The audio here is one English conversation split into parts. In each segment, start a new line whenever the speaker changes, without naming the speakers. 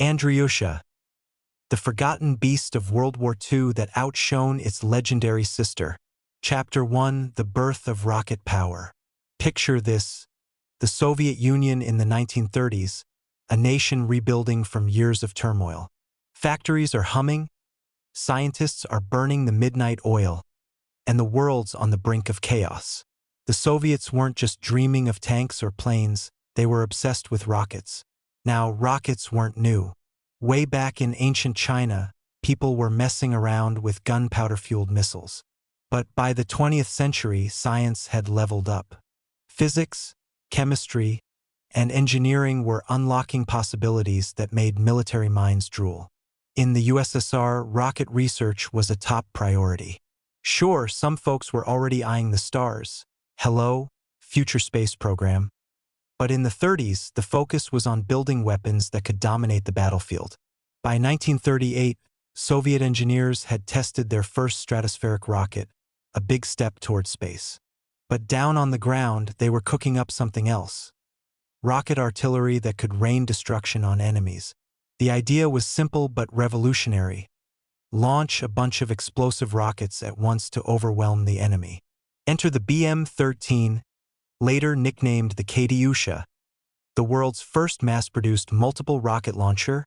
Andryusha, the forgotten beast of World War II that outshone its legendary sister. Chapter 1: The Birth of Rocket Power. Picture this: the Soviet Union in the 1930s, a nation rebuilding from years of turmoil. Factories are humming, scientists are burning the midnight oil, and the world's on the brink of chaos. The Soviets weren't just dreaming of tanks or planes, they were obsessed with rockets. Now, rockets weren't new. Way back in ancient China, people were messing around with gunpowder-fueled missiles. But by the 20th century, science had leveled up. Physics, chemistry, and engineering were unlocking possibilities that made military minds drool. In the USSR, rocket research was a top priority. Sure, some folks were already eyeing the stars. Hello, future space program. But in the 30s, the focus was on building weapons that could dominate the battlefield. By 1938, Soviet engineers had tested their first stratospheric rocket, a big step toward space. But down on the ground, they were cooking up something else: rocket artillery that could rain destruction on enemies. The idea was simple but revolutionary: launch a bunch of explosive rockets at once to overwhelm the enemy. Enter the BM-13, later nicknamed the Katyusha, the world's first mass-produced multiple rocket launcher,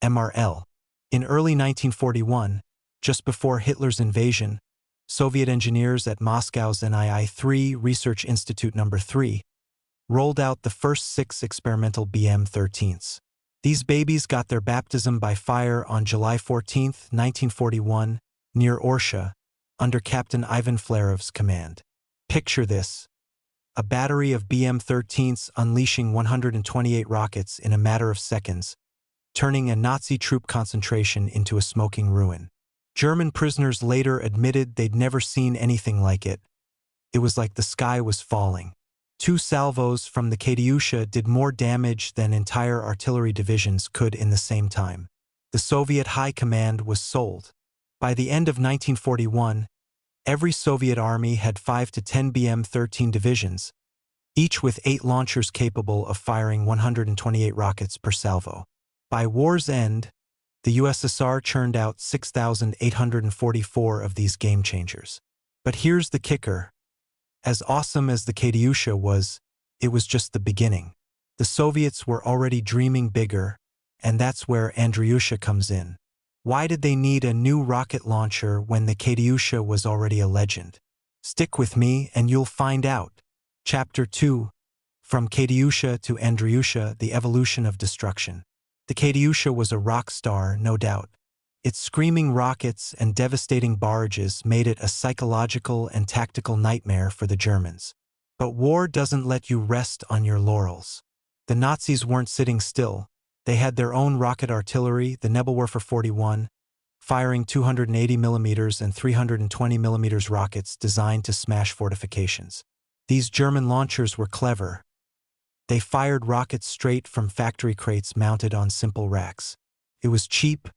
MRL. In early 1941, just before Hitler's invasion, Soviet engineers at Moscow's WWII Research Institute No. 3 rolled out the first 6 experimental BM-13s. These babies got their baptism by fire on July 14, 1941, near Orsha, under Captain Ivan Flerov's command. Picture this: a battery of BM-13s unleashing 128 rockets in a matter of seconds, turning a Nazi troop concentration into a smoking ruin. German prisoners later admitted they'd never seen anything like it. It was like the sky was falling. 2 salvos from the Katyusha did more damage than entire artillery divisions could in the same time. The Soviet High Command was sold. By the end of 1941, every Soviet army had 5 to 10 BM-13 divisions, each with 8 launchers capable of firing 128 rockets per salvo. By war's end, the USSR churned out 6,844 of these game-changers. But here's the kicker: as awesome as the Katyusha was, it was just the beginning. The Soviets were already dreaming bigger, and that's where Andryusha comes in. Why did they need a new rocket launcher when the Katyusha was already a legend? Stick with me and you'll find out. Chapter 2: From Katyusha to Andryusha, the Evolution of Destruction. The Katyusha was a rock star, no doubt. Its screaming rockets and devastating barrages made it a psychological and tactical nightmare for the Germans. But war doesn't let you rest on your laurels. The Nazis weren't sitting still. They had their own rocket artillery, the Nebelwerfer 41, firing 280mm and 320mm rockets designed to smash fortifications. These German launchers were clever. They fired rockets straight from factory crates mounted on simple racks. It was cheap,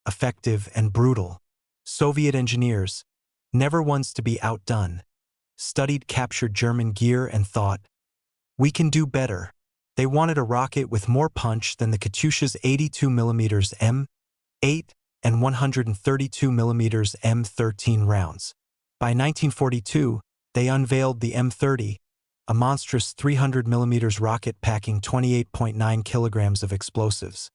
effective, and brutal. Soviet engineers, never ones to be outdone, studied captured German gear and thought, "We can do better." They wanted a rocket with more punch than the Katyusha's 82mm M8 and 132mm M13 rounds. By 1942, they unveiled the M30, a monstrous 300mm rocket packing 28.9 kilograms of explosives,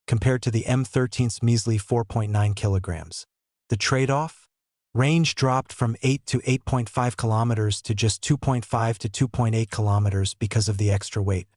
compared to the M13's measly 4.9 kilograms. The trade-off? Range dropped from 8 to 8.5 kilometers to just 2.5 to 2.8 kilometers because of the extra weight.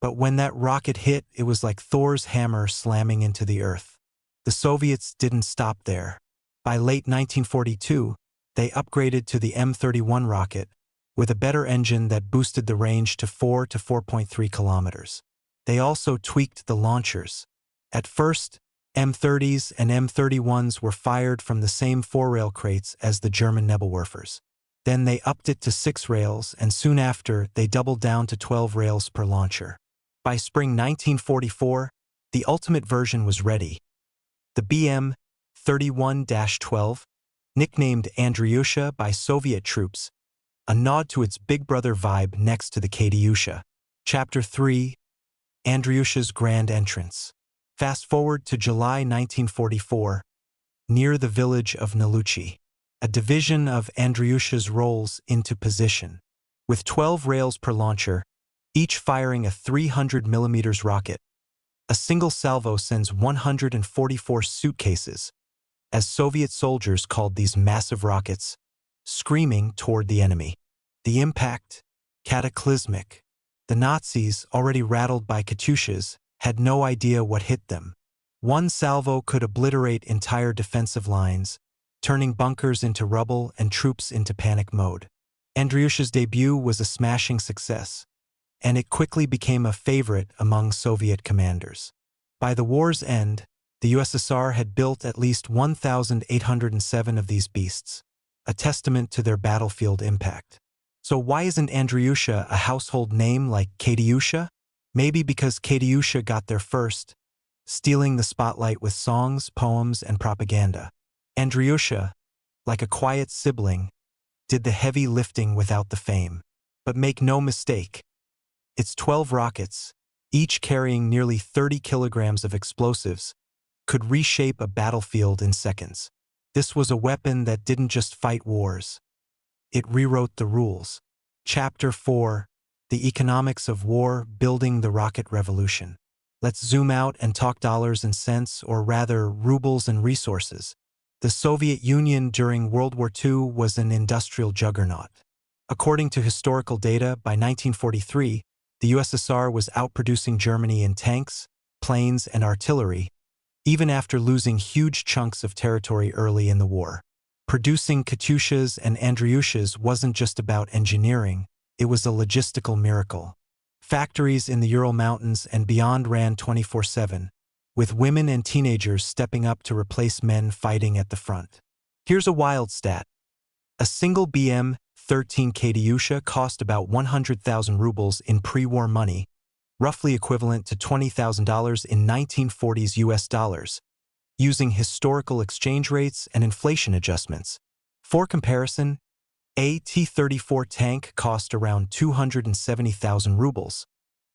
But when that rocket hit, it was like Thor's hammer slamming into the earth. The Soviets didn't stop there. By late 1942, they upgraded to the M31 rocket, with a better engine that boosted the range to 4 to 4.3 kilometers. They also tweaked the launchers. At first, M30s and M31s were fired from the same 4-rail crates as the German Nebelwerfers. Then they upped it to 6 rails, and soon after, they doubled down to 12 rails per launcher. By spring 1944, the ultimate version was ready. The BM-31-12, nicknamed Andryusha by Soviet troops, a nod to its big brother vibe next to the Katyusha. Chapter 3: Andryusha's Grand Entrance. Fast forward to July 1944, near the village of Naluchi. A division of Andryusha's rolls into position. With 12 rails per launcher, each firing a 300mm rocket, a single salvo sends 144 suitcases, as Soviet soldiers called these massive rockets, screaming toward the enemy. The impact, cataclysmic. The Nazis, already rattled by Katyushas, had no idea what hit them. One salvo could obliterate entire defensive lines, turning bunkers into rubble and troops into panic mode. Andryusha's debut was a smashing success, and it quickly became a favorite among Soviet commanders. By the war's end, the USSR had built at least 1,807 of these beasts, a testament to their battlefield impact. So why isn't Andryusha a household name like Katyusha? Maybe because Katyusha got there first, stealing the spotlight with songs, poems, and propaganda. Andryusha, like a quiet sibling, did the heavy lifting without the fame. But make no mistake, its 12 rockets, each carrying nearly 30 kilograms of explosives, could reshape a battlefield in seconds. This was a weapon that didn't just fight wars. It rewrote the rules. Chapter 4: The Economics of War, Building the Rocket Revolution. Let's zoom out and talk dollars and cents, or rather, rubles and resources. The Soviet Union during World War II was an industrial juggernaut. According to historical data, by 1943, the USSR was outproducing Germany in tanks, planes, and artillery, even after losing huge chunks of territory early in the war. Producing Katyushas and Andryushas wasn't just about engineering, it was a logistical miracle. Factories in the Ural Mountains and beyond ran 24/7, with women and teenagers stepping up to replace men fighting at the front. Here's a wild stat. A single BM-13 Katyusha cost about 100,000 rubles in pre-war money, roughly equivalent to $20,000 in 1940s US dollars, using historical exchange rates and inflation adjustments. For comparison, a T-34 tank cost around 270,000 rubles,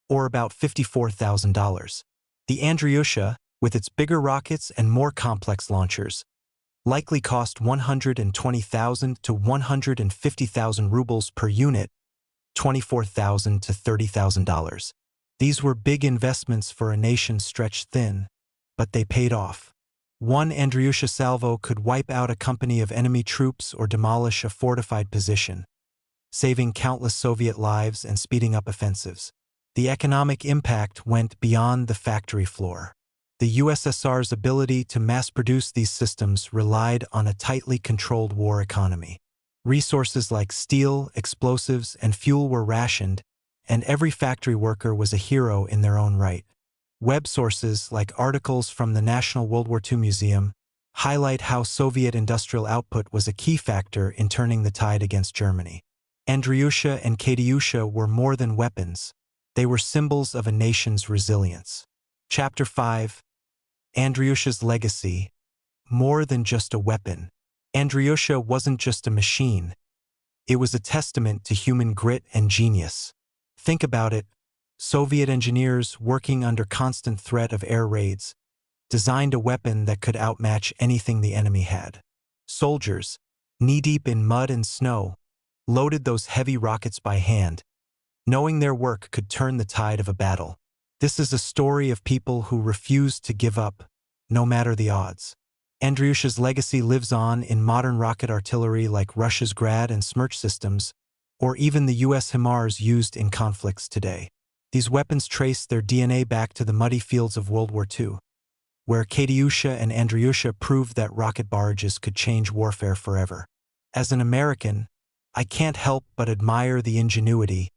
or about $54,000. The Andryusha, with its bigger rockets and more complex launchers, likely cost 120,000 to 150,000 rubles per unit, $24,000 to $30,000. These were big investments for a nation stretched thin, but they paid off. One Andryusha salvo could wipe out a company of enemy troops or demolish a fortified position, saving countless Soviet lives and speeding up offensives. The economic impact went beyond the factory floor. The USSR's ability to mass-produce these systems relied on a tightly controlled war economy. Resources like steel, explosives, and fuel were rationed, and every factory worker was a hero in their own right. Web sources, like articles from the National World War II Museum, highlight how Soviet industrial output was a key factor in turning the tide against Germany. Andryusha and Katyusha were more than weapons. They were symbols of a nation's resilience. Chapter 5: Andryusha's Legacy. More than just a weapon. Andryusha wasn't just a machine. It was a testament to human grit and genius. Think about it. Soviet engineers, working under constant threat of air raids, designed a weapon that could outmatch anything the enemy had. Soldiers, knee-deep in mud and snow, loaded those heavy rockets by hand, knowing their work could turn the tide of a battle. This is a story of people who refused to give up, no matter the odds. Andryusha's legacy lives on in modern rocket artillery like Russia's Grad and Smerch systems, or even the US HIMARS used in conflicts today. These weapons trace their DNA back to the muddy fields of World War II, where Katyusha and Andryusha proved that rocket barrages could change warfare forever. As an American, I can't help but admire the ingenuity,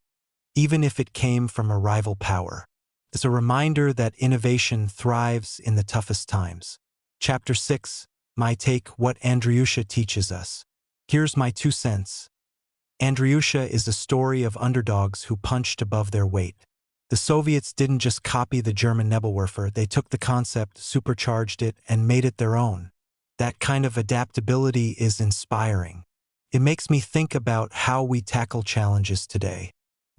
even if it came from a rival power. It's a reminder that innovation thrives in the toughest times. Chapter 6: My Take: What Andryusha Teaches Us. Here's my 2 cents. Andryusha is a story of underdogs who punched above their weight. The Soviets didn't just copy the German Nebelwerfer, they took the concept, supercharged it, and made it their own. That kind of adaptability is inspiring. It makes me think about how we tackle challenges today.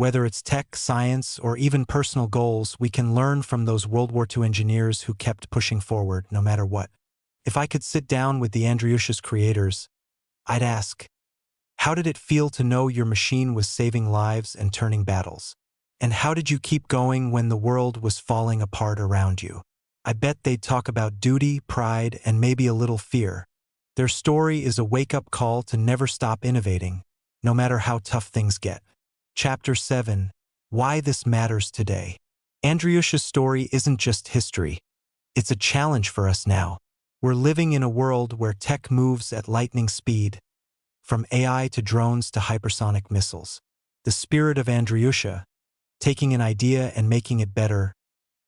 Whether it's tech, science, or even personal goals, we can learn from those World War II engineers who kept pushing forward no matter what. If I could sit down with the Andryusha's creators, I'd ask, how did it feel to know your machine was saving lives and turning battles? And how did you keep going when the world was falling apart around you? I bet they'd talk about duty, pride, and maybe a little fear. Their story is a wake-up call to never stop innovating, no matter how tough things get. Chapter 7. Why This Matters Today. Andryusha's story isn't just history. It's a challenge for us now. We're living in a world where tech moves at lightning speed, from AI to drones to hypersonic missiles. The spirit of Andryusha, taking an idea and making it better,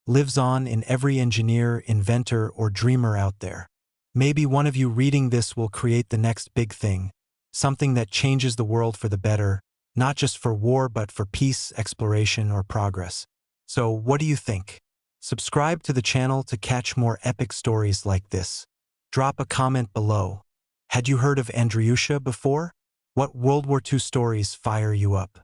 lives on in every engineer, inventor, or dreamer out there. Maybe one of you reading this will create the next big thing, something that changes the world for the better, not just for war but for peace, exploration, or progress. So, what do you think? Subscribe to the channel to catch more epic stories like this. Drop a comment below. Had you heard of Andryusha before? What World War II stories fire you up?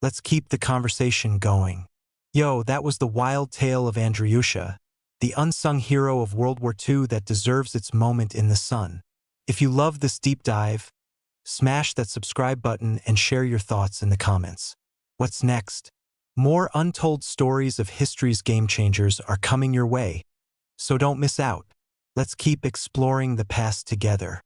Let's keep the conversation going. Yo, that was the wild tale of Andryusha, the unsung hero of World War II that deserves its moment in the sun. If you love this deep dive, smash that subscribe button and share your thoughts in the comments. What's next? More untold stories of history's game changers are coming your way, so don't miss out. Let's keep exploring the past together.